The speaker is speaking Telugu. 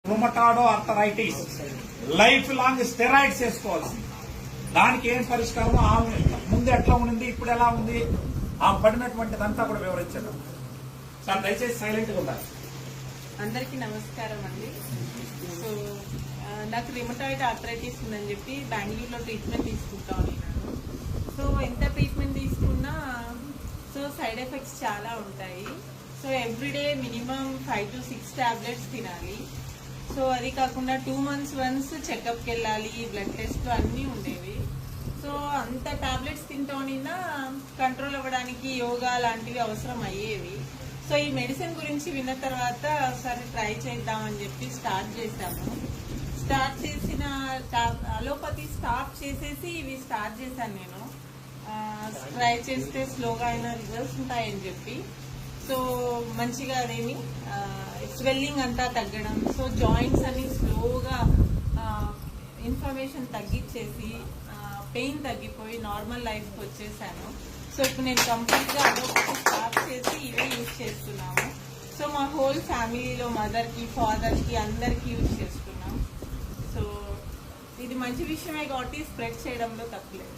రుమటాడో ఆర్థరైటిస్ లైఫ్ లాంగ్ స్టెరాయిడ్స్ వేసుకోవాల్సింది. దానికి ఏం పరిష్కారం, ఆమె ముందు ఎట్లా ఉంది, ఇప్పుడు ఎలా ఉంది, ఆమె పడినటువంటిదంతా కూడా వివరించడం. సార్ దయచేసి సైలెంట్ గా ఉండాలి. అందరికీ నమస్కారం అండి. సో నాకు రిమటాయిడ్ ఆర్థరైటిస్ ఉందని చెప్పి బెంగళూరులో ట్రీట్మెంట్ తీసుకుంటా ఉన్నాను. సో ఎంత ట్రీట్మెంట్ తీసుకున్నా సో సైడ్ ఎఫెక్ట్స్ చాలా ఉంటాయి. So everyday minimum 5 to 6 tablets తినాలి. సో అది కాకుండా 2 months వన్స్ చెకప్కి వెళ్ళాలి, బ్లడ్ టెస్ట్ అన్నీ ఉండేవి. సో అంత టాబ్లెట్స్ తింటూనినా కంట్రోల్ అవ్వడానికి యోగా లాంటివి అవసరం అయ్యేవి. సో ఈ మెడిసిన్ గురించి విన్న తర్వాత ఒకసారి ట్రై చేద్దామని చెప్పి స్టార్ట్ చేశాము. స్టార్ట్ చేసిన అలోపతి స్టాప్ చేసేసి ఇవి స్టార్ట్ చేశాను నేను. ట్రై చేస్తే స్లోగా అయినా రిజల్ట్స్ ఉంటాయని చెప్పి. సో మంచిగా అదేమి స్వెల్లింగ్ అంతా తగ్గడం, సో జాయింట్స్ అన్ని స్లోగా ఇన్ఫర్మేషన్ తగ్గించేసి పెయిన్ తగ్గిపోయి నార్మల్ లైఫ్కి వచ్చేసాను. సో ఇప్పుడు నేను కంప్లీట్ గా అదొకటి స్టాప్ చేసి ఇవే యూజ్ చేస్తున్నాము. సో మా హోల్ ఫ్యామిలీలో మదర్ కి, ఫాదర్ కి అందరికి యూజ్ చేస్తున్నాం. సో ఇది మంచి విషయమే కాబట్టి స్ప్రెడ్ చేయడంలో తప్పలేదు.